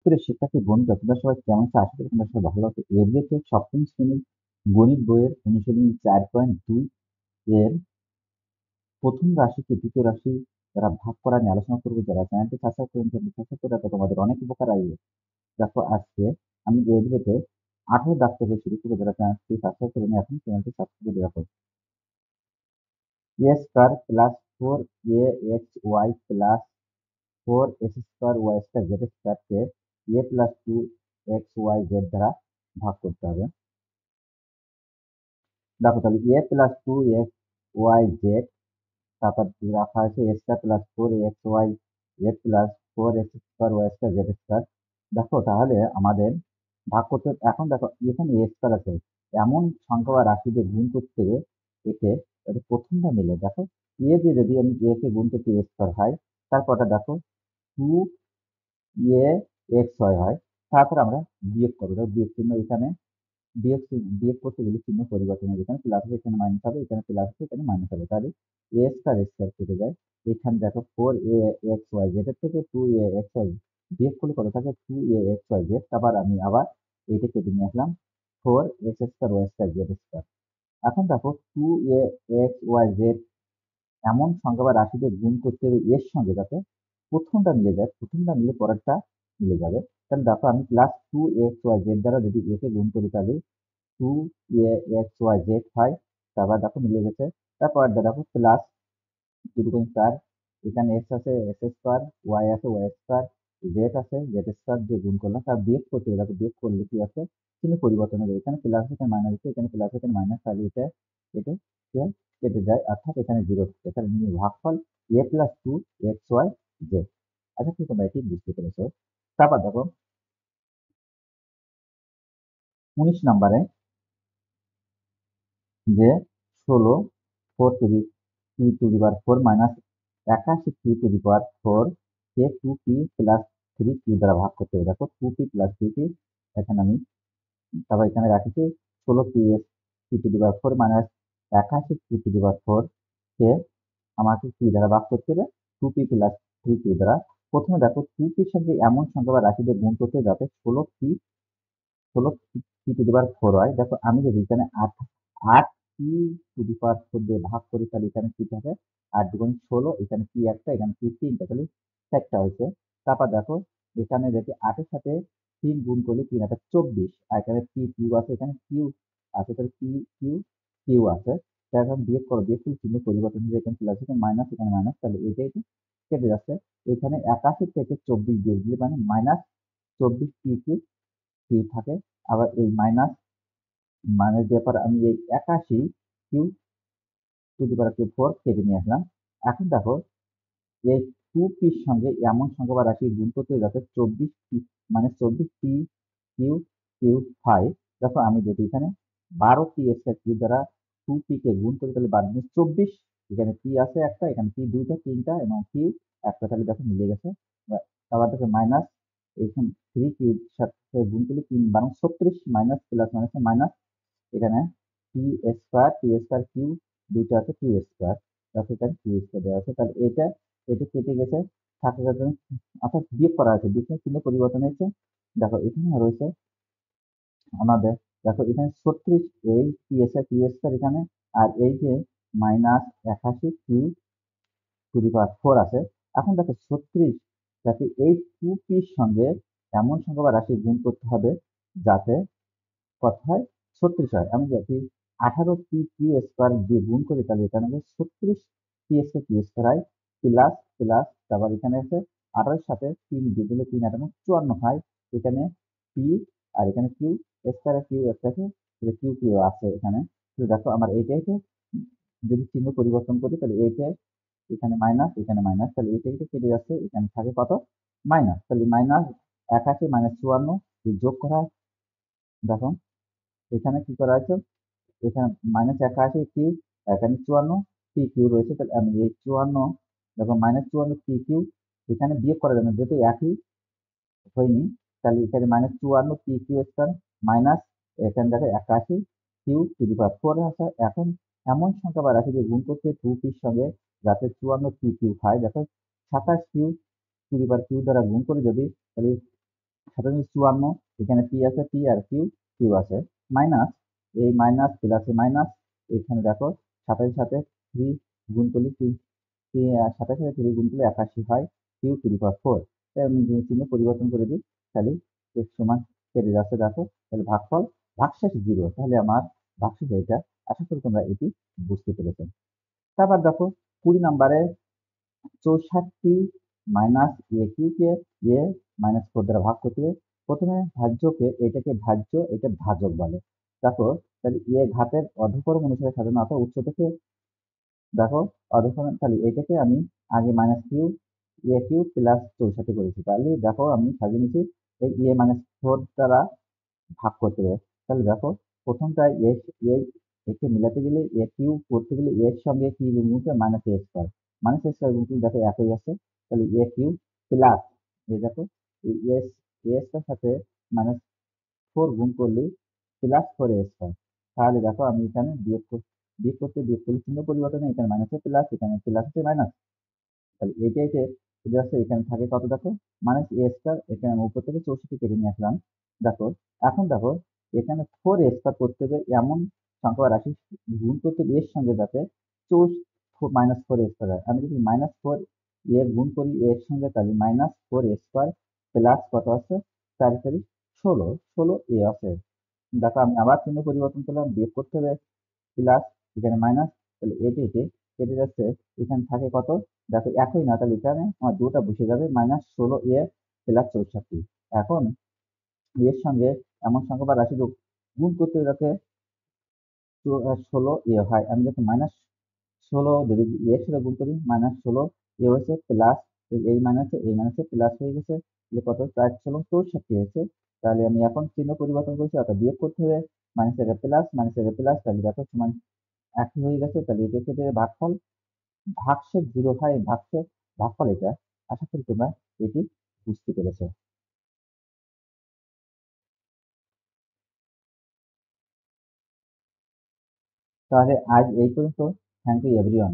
প্রিয় শিক্ষার্থী বন্ধুরা, তোমরা সবাই কেমন আছো? আশা করি তোমরা সবাই ভালো আছো। এভরিথে সপ্তম শ্রেণীর গণিত বইয়ের অনুশীলনী 4.2 এর প্রথম রাশিকে দ্বিতীয় রাশি দ্বারা ভাগ করা নিয়ে আলোচনা করবো। যারা চ্যানেলটি সাবস্ক্রাইব করেন চ্যানেলটি সাবস্ক্রাইব করে রাখো, তোমাদের অনেক উপকার আসবে। দেখো, আজকে আমি এভরিথে 18 দাগ থেকে শুরু করবো। যারা চ্যানেলটি সাবস্ক্রাইব করেনি এখন চ্যানেলটি সাবস্ক্রাইব করে রাখো। A square plus 4axy plus 4x² y² z স্কয়ারকে a প্লাস 2xyz দ্বারা ভাগ করতে হবে। দেখো, তাহলে a প্লাস 2xyz, তারপর রাখা আছে a square plus 4axyz plus 4x² y²z²। দেখো, তাহলে আমাদের ভাগ করতে এখন দেখো এখানে a স্কয়ার আছে, এমন সংখ্যা বা রাশি দিয়ে গুণ করতে একে এটা প্রথমটা মিলে দেখো a দিয়ে যদি আমি a কে গুণ করতে a স্কয়ার হয়, তারপরটা দেখো 2axy হয়। তারপর আমরা বিয়োগ করবো, দেখো বিয়োগ চিহ্ন এখানে বিয়োগ করতে গেলে চিহ্ন পরিবর্তন হবে। এখানে প্লাস হবে, এখানে মাইনাস হবে, এখানে প্লাস হবে, এখানে মাইনাস হবে। তাহলে এ স্কয়ার কেটে যায়। এখানে দেখো 4axyz এর থেকে 2axy বিয়োগ করলে কত থাকে? 2axyz। আবার আমি এইটা কেটে নিয়ে আসলাম 4x² y²z²। এখন দেখো 2axyz এমন সংখ্যা বা রাশিতে গুণ করতে হবে এর সঙ্গে, যাতে প্রথমটা মিলে যায়। প্রথমটা মিলে পরেরটা মিলে যাবে। তাহলে দেখো আমি প্লাস 2xyz দ্বারা যদি এ কে গুণ করি, তাহলে 2axyz হয়। তারপর দেখো মিলে গেছে। তারপর দেখো প্লাস 2 × 4, এখানে x আছে x², y আছে y², z আছে z² দিয়ে গুণ করলাম। তার বিয়োগ করতে হবে, দেখো বিয়োগ করলে কি আছে? চিহ্ন পরিবর্তন হবে। এখানে প্লাস এখানে মাইনাস আছে, এখানে প্লাস এখানে মাইনাস, তাহলে এটা কে কেটে যায়, অর্থাৎ এখানে 0 থাকে। তাহলে ভাগফল a প্লাস 2xyz। আচ্ছা, কি তোমরা এটি বুঝতে পেরেছো? তারপর দেখো 19 নম্বরে যে 16 4p⁴ মাইনাস 81p⁴ কে 2p প্লাস 3q দ্বারা ভাগ করতে হবে। দেখো 2p প্লাস 3p, এখানে আমি তারপর এখানে রাখছি 16p⁴ মাইনাস 81p⁴ কে আমাকে কি দ্বারা ভাগ করতে হবে? 2p প্লাস 3q দ্বারা। প্রথমে দেখো 2p এর সঙ্গে এমন সংখ্যা বা রাশিদের গুণ করতে হবে যাতে 16p⁴ হয়। দেখো আমি যদি এখানে 8p⁴ দিয়ে ভাগ করি, তাহলে এখানে কি থাকে? 8×16, এখানে p একটা, এখানে p তিনটা, তাহলে 4টা হয়েছে। তারপর দেখো এখানে দেখি 8 এর সাথে 3 গুণ করলে 3 আছে 24, আর এখানে p কিউ আছে, এখানে কিউ আছে, তাহলে p কিউ কিউ আছে। তাহলে এখন বিয়োগ করো, বিয়োগ করলে চিহ্ন পরিবর্তন হয়ে এখানে প্লাস, এখানে মাইনাস, এখানে মাইনাস, তাহলে এটাই কেটে যাচ্ছে। এখানে 81 থেকে 24 বিয়োগ দিলে মানে মাইনাস 24 p কিউ কিউ থাকে। আবার এই মাইনাস মাইনাস দেওয়ার পর আমি এই 81 কিউ টু দি পাওয়ার 4 কেটে নিয়ে আসলাম। এখন দেখো এই 2p সঙ্গে এমন সংখ্যা বা রাশি গুণ করতে হবে যাতে 24p মানে 24p কিউ কিউ হয়। দেখো আমি যদি এখানে 12p² দ্বারা 2p কে গুণ করি, তাহলে 12×24, এখানে p আছে একটা, এখানে p দুইটা তিনটা এবং কিউ একটা, তাহলে দেখো মিলে গেছে। আবার দেখো মাইনাস এখানে 3q সাথে গুণ করলে 3×32, মাইনাস প্লাস মাইনাস মাইনাস, এখানে টি স্কয়ার কিউ দুইটা আছে, কিউ²। দেখো এখানে কিউ² দেওয়া আছে, তাহলে এটা কেটে গেছে। থাকে যাতে অর্থাৎ বিয়োগ করা আছে, বিয়োগের চিহ্ন পরিবর্তন হয়েছে। দেখো এখানে রয়েছে আমাদের, দেখো এখানে 36, এই কিউ² এখানে, আর এই যে মাইনাস 81 কিউ টু দি পাওয়ার 4 আছে। এখন দেখো 36 যাতে এই 2p সঙ্গে এমন সংখ্যা বা রাশি গুণ করতে হবে যাতে কত হয়? 36 হয়। আমি যদি 18p কিউ² দিয়ে গুণ করি, তাহলে এখানে হবে 36p কিউ² হয়, প্লাস প্লাস, তারপর এখানে আছে 18 এর সাথে 3 দিয়ে দিলে 3 8 54 হয়। এখানে p আর এখানে কিউ² আর কিউ একসাথে কিউ কিউ আছে এখানে। তো দেখো আমার এইটাকে যদি চিহ্ন পরিবর্তন করি, তাহলে এইটা এখানে মাইনাস, এখানে মাইনাস, তাহলে এইটা কেটে যাচ্ছে, এখানে থাকে কত? মাইনাস। তাহলে মাইনাস 81 মাইনাস 54 যোগ করা হয়। দেখো এখানে কি করা আছে? এখানে -81 কিউ, এখানে 54 পি কিউ রয়েছে। তাহলে আমি এই 54, দেখো -54 পি কিউ, এখানে বিয়োগ করা যাবে না, যেহেতু একই হয়নি। তাহলে এখানে -54 পি কিউ² মাইনাস, এখানে দেখো 81 কিউ টু দি পাওয়ার 4 আছে। এখন এমন সংখ্যা বা রাশি দিয়ে গুণ করতে 2p সঙ্গে যাতে 54 পি কিউ হয়। দেখো 27 Q to the power Q দ্বারা গুণ করি যদি, তাহলে 5754, এখানে পি আছে, পি আর কিউ, কিউ আছে, মাইনাস এই মাইনাস প্লাসে মাইনাস, এখানে দেখো 27 সাথে 3 গুণ করলে 27 সাথে 3 গুণ করলে 81 হয়, কিউ টু দি পাওয়ার 4। আমি যদি চিহ্ন পরিবর্তন করে দিই, তাহলে x সমান কেটে যাচ্ছে, দেখো তাহলে ভাগফল ভাগশেষ 0, তাহলে আমার ভাগশেষ এটা। আশা করি তোমরা এটি বুঝতে পেরেছো। তারপর দেখো 20 নম্বরে 64 মাইনাস এ কিউকে এ মাইনাস 4 দ্বারা ভাগ করতে হবে। প্রথমে ভাজ্যকে, এটাকে ভাজ্য, এটা ভাজক বলে। দেখো তাহলে এ ঘাতের অধঃক্রম অনুসারে সাজানো, অর্থাৎ উৎস থেকে দেখো অধঃক্রম, তাহলে এটাকে আমি আগে মাইনাস কিউ এ কিউ প্লাস 64 করেছি, তাহলে দেখো আমি সাজিয়ে নিচ্ছি এই এ মাইনাস 4 দ্বারা ভাগ করতে হবে। তাহলে দেখো প্রথমটা এস, এই একে মিলাতে গেলে এ কিউ করতে গেলে এর সঙ্গে কি গুণ করতে মাইনাস এ স্কোয়ার, মাইনাস এ স্কোয়ার গুণ করলে দেখো একই আছে, তাহলে এ কিউ প্লাস এই দেখো এই এস, এ স্কোয়ার সাথে মাইনাস 4 গুণ করলে প্লাস 4 এ স্কোয়ার। তাহলে দেখো আমি এখানে বিয়োগ করলে চিহ্ন পরিবর্তনে এখানে মাইনাসে প্লাস, এখানে প্লাস আছে মাইনাস, তাহলে এইটা চলে আসছে, এখানে থাকে কত দেখো মাইনাস এ স্কোয়ার, এখানে আমি উপর থেকে 64 কেটে নিয়ে আসলাম। দেখো এখন দেখো এখানে 4 এ স্কোয়ার করতে হবে এমন সংখ্যা বা রাশি গুণ করতে হবে এর সঙ্গে, যাতে মাইনাস 4 এ স্কোয়ার হয়। আমি যদি মাইনাস 4 এ গুণ করি এর সঙ্গে, তাহলে মাইনাস 4 এ স্কোয়ার প্লাস কত আছে 4 16 এ আছে। দেখো আমি আবার চিহ্ন পরিবর্তন করলাম, বিয়োগ করতে হবে প্লাস, এখানে মাইনাস, তাহলে এটি কেটে যাচ্ছে, এখানে থাকে কত দেখো একই না, তাহলে এখানে আমার দুটা বসে যাবে, মাইনাস 16 এ প্লাস 64। এখন এর সঙ্গে এমন সংখ্যা বা রাশি গুণ করতে যাতে 16 এ হয়, আমি যখন মাইনাস 16 যদি এর সাথে গুণ করি, মাইনাস 16 এ হয়েছে প্লাস এই মাইনাসে প্লাস হয়ে গেছে, তাহলে কত 4 16 64 হয়েছে। তাহলে আমি এখন চিহ্ন পরিবর্তন করছি, অর্থাৎ বিয়োগ করতে হবে, মাইনাস এর প্লাস, মাইনাস এর প্লাস, তাহলে দেখো সমান একই হয়ে গেছে। তাহলে এটা কেটে ভাগফল ভাগশেষ 0 হয়, ভাগফল এটা। আশা করি তোমরা এটি বুঝতে পেরেছো। তাহলে আজ এই পর্যন্ত। Thank you everyone.